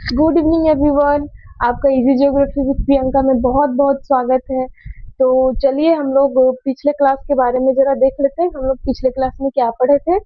Good evening everyone. आपका easy geography with Priyanka में बहुत बहुत स्वागत है। तो चलिए हम लोग पिछले क्लास के बारे में जरा देख लेते हैं। हम लोग पिछले क्लास में क्या पढ़े थे।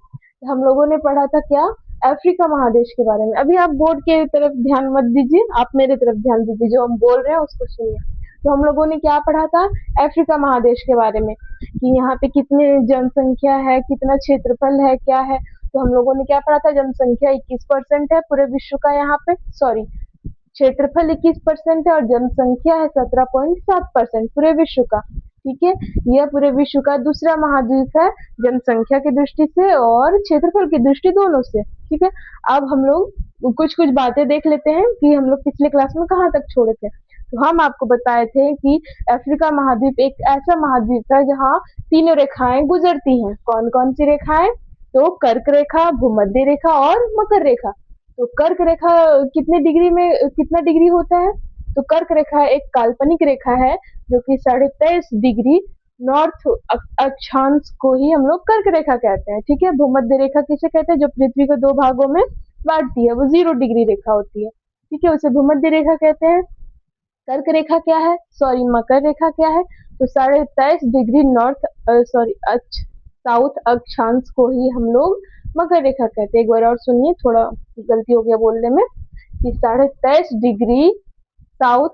हम लोगों ने पढ़ा था क्या, अफ्रीका महादेश के बारे में। अभी आप बोर्ड के तरफ ध्यान मत दीजिए, आप मेरे तरफ ध्यान दीजिए, जो हम बोल रहे हैं उसको सुनिए। तो हम लोगों ने क्या पढ़ा था, अफ्रीका महादेश के बारे में, कि यहाँ पे कितने जनसंख्या है, कितना क्षेत्रफल है, क्या है। तो हम लोगों ने क्या पढ़ा था, जनसंख्या 21% है पूरे विश्व का, यहाँ पे सॉरी, क्षेत्रफल 21% है और जनसंख्या है 17.7% पूरे विश्व का। ठीक है, यह पूरे विश्व का दूसरा महाद्वीप है जनसंख्या की दृष्टि से और क्षेत्रफल की दृष्टि दोनों से। ठीक है, अब हम लोग कुछ कुछ बातें देख लेते हैं कि हम लोग पिछले क्लास में कहाँ तक छोड़े थे। तो हम आपको बताए थे कि अफ्रीका महाद्वीप एक ऐसा महाद्वीप है जहाँ तीनों रेखाएं गुजरती हैं। कौन कौन सी रेखाएं, तो कर्क रेखा, भूमध्य रेखा और मकर रेखा। तो कर्क रेखा कितने डिग्री में, कितना डिग्री होता है, तो कर्क रेखा एक काल्पनिक रेखा है जो कि 23.5 डिग्री नॉर्थ अक्षांश को ही हम लोग कर्क रेखा कहते हैं। ठीक है, भूमध्य रेखा किसे कहते हैं, जो पृथ्वी को दो भागों में बांटती है, वो 0 डिग्री रेखा होती है। ठीक है, उसे भूमध्य रेखा कहते हैं। कर्क रेखा क्या है, सॉरी मकर रेखा क्या है, तो 23.5 डिग्री नॉर्थ सॉरी साउथ अक्षांश को ही हम लोग मकर रेखा कहते हैं। एक बार और सुनिए, थोड़ा गलती हो गया बोलने में, कि 23.5 डिग्री साउथ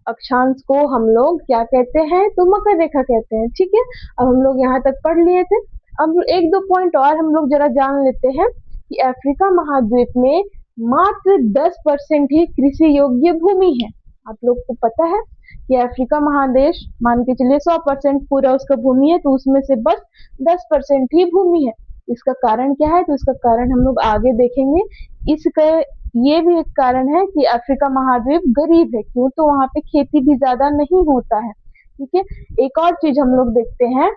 अक्षांश को हम लोग क्या कहते हैं, तो मकर रेखा कहते हैं। ठीक है, अब हम लोग यहाँ तक पढ़ लिए थे। अब एक दो पॉइंट और हम लोग जरा जान लेते हैं कि अफ्रीका महाद्वीप में मात्र 10% ही कृषि योग्य भूमि है। आप लोग को पता है कि अफ्रीका महादेश, मान के चलिए 100% पूरा उसका भूमि है, तो उसमें से बस 10% ही भूमि है। इसका कारण क्या है, तो इसका कारण हम लोग आगे देखेंगे। इसका ये भी एक कारण है कि अफ्रीका महाद्वीप गरीब है, क्यों, तो वहां पे खेती भी ज्यादा नहीं होता है। ठीक है, एक और चीज हम लोग देखते हैं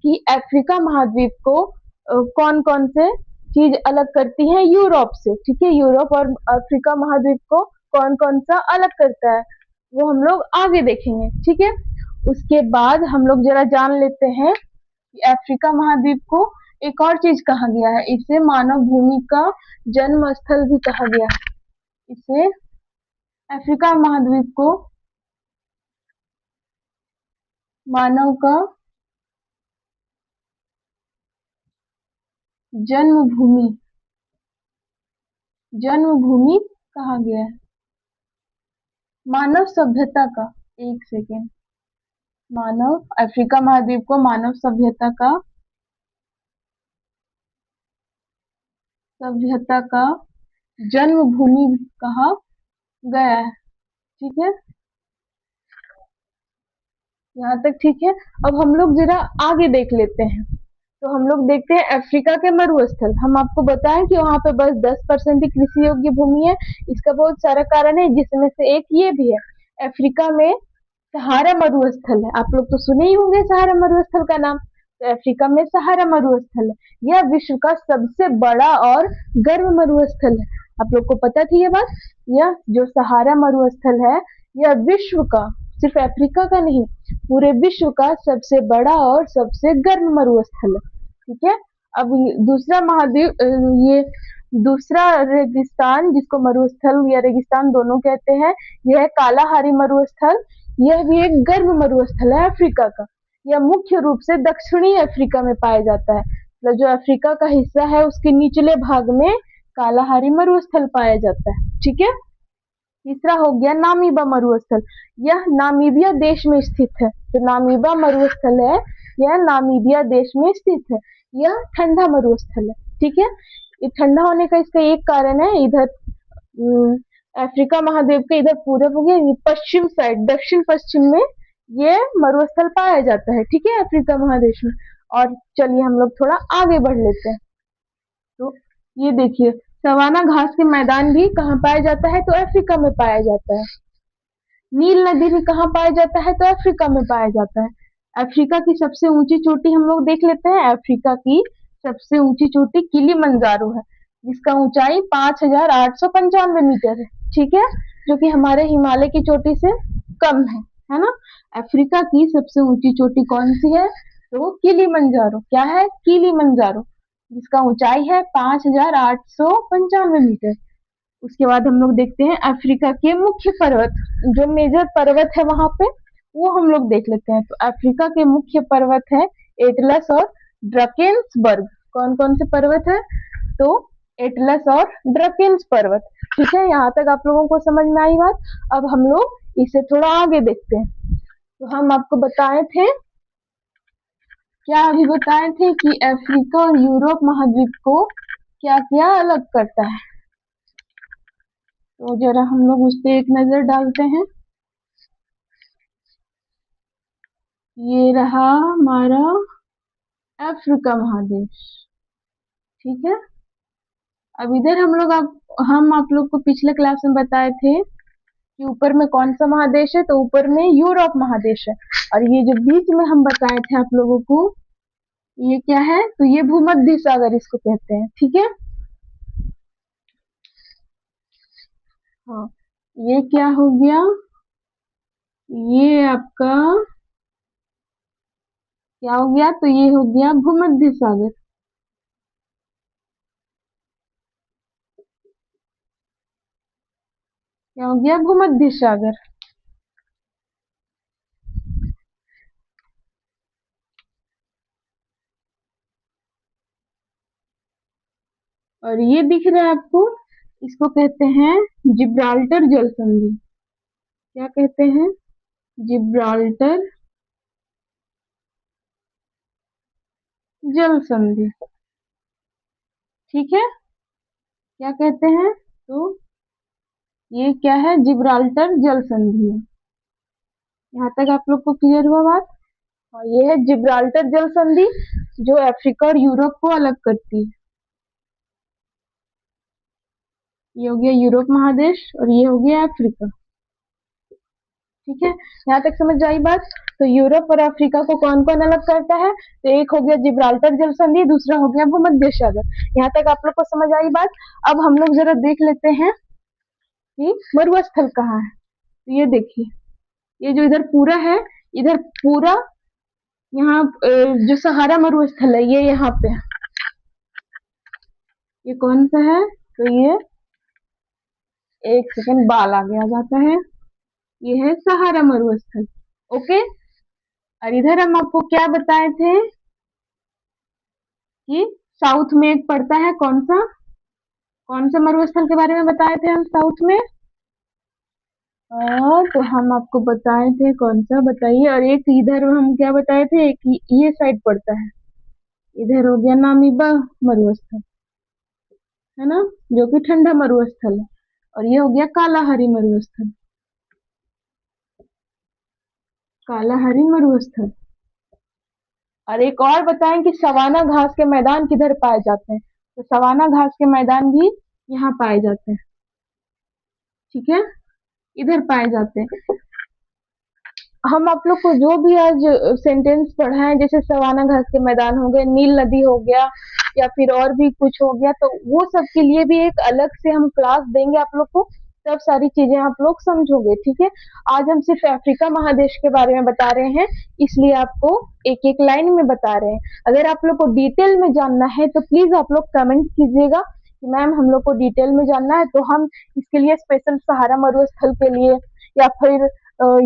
कि अफ्रीका महाद्वीप को कौन कौन से चीज अलग करती है यूरोप से। ठीक है, यूरोप और अफ्रीका महाद्वीप को कौन कौन सा अलग करता है, वो हम लोग आगे देखेंगे। ठीक है, उसके बाद हम लोग जरा जान लेते हैं कि अफ्रीका महाद्वीप को एक और चीज कहा गया है, इसे मानव भूमि का जन्म स्थल भी कहा गया है। इसे अफ्रीका महाद्वीप को मानव का जन्मभूमि जन्मभूमि कहा गया है। मानव सभ्यता का, एक सेकेंड, मानव, अफ्रीका महाद्वीप को मानव सभ्यता का जन्मभूमि कहा गया है। ठीक है, यहाँ तक ठीक है। अब हम लोग जरा आगे देख लेते हैं। तो हम लोग देखते हैं अफ्रीका के मरुस्थल। हम आपको बताएं कि वहां पे बस 10% ही कृषि योग्य भूमि है। इसका बहुत सारा कारण है, जिसमें से एक ये भी है, अफ्रीका में सहारा मरुस्थल है। आप लोग तो सुने ही होंगे सहारा मरुस्थल का नाम। तो अफ्रीका में सहारा मरुस्थल है, यह विश्व का सबसे बड़ा और गर्म मरुस्थल है। आप लोग को पता थी ये बात। यह जो सहारा मरुस्थल है, यह विश्व का, सिर्फ अफ्रीका का नहीं, पूरे विश्व का सबसे बड़ा और सबसे गर्म मरुस्थल है। ठीक है, अब दूसरा महाद्वीप, ये दूसरा रेगिस्तान, जिसको मरुस्थल या रेगिस्तान दोनों कहते हैं, यह है कालाहारी मरुस्थल। यह भी एक गर्म मरुस्थल है अफ्रीका का। यह मुख्य रूप से दक्षिणी अफ्रीका में पाया जाता है। मतलब जो अफ्रीका का हिस्सा है, उसके निचले भाग में कालाहारी मरुस्थल पाया जाता है। ठीक है, तीसरा हो गया नामीबा मरुस्थल। यह नामीबिया देश में स्थित है। जो नामीबा मरुस्थल है, यह नामीबिया देश में स्थित है। यह ठंडा मरुस्थल है। ठीक है, ये ठंडा होने का इसका एक कारण है, इधर अफ्रीका महाद्वीप के इधर पूरब हो गया, पश्चिम साइड, दक्षिण पश्चिम में ये मरुस्थल पाया जाता है। ठीक है, अफ्रीका महादेश में। और चलिए हम लोग थोड़ा आगे बढ़ लेते हैं। तो ये देखिए, सवाना घास के मैदान भी कहाँ पाया जाता है, तो अफ्रीका में पाया जाता है। नील नदी भी कहाँ पाया जाता है, तो अफ्रीका में पाया जाता है। अफ्रीका की सबसे ऊंची चोटी हम लोग देख लेते हैं। अफ्रीका की सबसे ऊंची चोटी किलिमंजारो है, जिसका ऊंचाई 5,895 मीटर है। ठीक है, जो कि हमारे हिमालय की चोटी से कम है ना। अफ्रीका की सबसे ऊंची चोटी कौन सी है, तो किलिमंजारो। क्या है, किलिमंजारो, जिसका ऊंचाई है 5,895 मीटर। उसके बाद हम लोग देखते हैं अफ्रीका के मुख्य पर्वत, जो मेजर पर्वत है वहां पे वो हम लोग देख लेते हैं। तो अफ्रीका के मुख्य पर्वत है एटलस और ड्रकेन्सबर्ग। कौन कौन से पर्वत है? तो एटलस और ड्रकेन्स पर्वत। ठीक है, यहाँ तक आप लोगों को समझ में आई बात। अब हम लोग इसे थोड़ा आगे देखते हैं। तो हम आपको बताए थे, क्या अभी बताए थे कि अफ्रीका और यूरोप महाद्वीप को क्या क्या अलग करता है। तो जरा हम लोग उस पर एक नजर डालते हैं। ये रहा हमारा अफ्रीका महादेश। ठीक है, अब इधर हम आप लोग को पिछले क्लास में बताए थे कि ऊपर में कौन सा महादेश है, तो ऊपर में यूरोप महादेश है। और ये जो बीच में हम बताए थे आप लोगों को, ये क्या है? तो ये भूमध्य सागर इसको कहते हैं। ठीक है, हाँ, ये क्या हो गया? ये आपका क्या हो गया? तो ये हो गया भूमध्य सागर। क्या हो गया? भूमध्य सागर। और ये दिख रहा है आपको, इसको कहते हैं जिब्राल्टर जल संधि। क्या कहते हैं? जिब्राल्टर जल संधि। ठीक है, क्या कहते हैं? तो ये क्या है? जिब्राल्टर जल संधि है। यहाँ तक आप लोग को क्लियर हुआ बात? और ये है जिब्राल्टर जल संधि, जो अफ्रीका और यूरोप को अलग करती है। ये हो गया यूरोप महादेश और ये हो गया अफ्रीका। ठीक है, यहाँ तक समझ आई बात? तो यूरोप और अफ्रीका को कौन कौन अलग करता है? तो एक हो गया जिब्राल्टर जल संधि, दूसरा हो गया भूमध्य सागर। यहाँ तक आप लोग को समझ आई बात? अब हम लोग जरा देख लेते हैं कि मरुस्थल कहाँ है। तो ये देखिए, ये जो इधर पूरा है, इधर पूरा यहाँ जो सहारा मरुस्थल है ये यहाँ पे है। ये कौन सा है? तो ये एक सेकंड बाल आगे आ जाता है, ये है सहारा मरुस्थल। ओके, और इधर हम आपको क्या बताए थे कि साउथ में एक पड़ता है, कौन सा मरुस्थल के बारे में बताए थे हम साउथ में? तो हम आपको बताए थे कौन सा, बताइए। और एक इधर हम क्या बताए थे, एक ये साइड पड़ता है, इधर हो गया नामीबा मरुस्थल, है ना, जो कि ठंडा मरुस्थल है। और ये हो गया कालाहारी मरुस्थल, कालाहारी मरुस्थल। और एक और बताएं कि सवाना घास के मैदान किधर पाए जाते हैं? तो सवाना घास के मैदान भी यहाँ पाए जाते हैं। ठीक है, इधर पाए जाते हैं। हम आप लोग को जो भी आज सेंटेंस पढ़ा है, जैसे सवाना घास के मैदान हो गए, नील नदी हो गया, या फिर और भी कुछ हो गया, तो वो सब के लिए भी एक अलग से हम क्लास देंगे आप लोग को, तब सारी चीजें आप लोग समझोगे। ठीक है, आज हम सिर्फ अफ्रीका महादेश के बारे में बता रहे हैं, इसलिए आपको एक एक लाइन में बता रहे हैं। अगर आप लोग को डिटेल में जानना है तो प्लीज आप लोग कमेंट कीजिएगा कि मैम हम लोग को डिटेल में जानना है, तो हम इसके लिए स्पेशल सहारा मरुस्थल के लिए, या फिर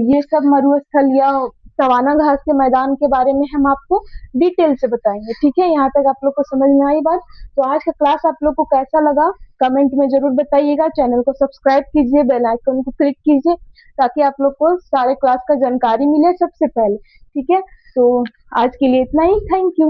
ये सब मरुस्थल या सवाना घास के मैदान के बारे में हम आपको डिटेल से बताएंगे। ठीक है, यहाँ तक आप लोग को समझ में आई बात? तो आज का क्लास आप लोग को कैसा लगा कमेंट में जरूर बताइएगा। चैनल को सब्सक्राइब कीजिए, बेल आइकन को क्लिक कीजिए, ताकि आप लोग को सारे क्लास का जानकारी मिले सबसे पहले। ठीक है, तो आज के लिए इतना ही। Thank you.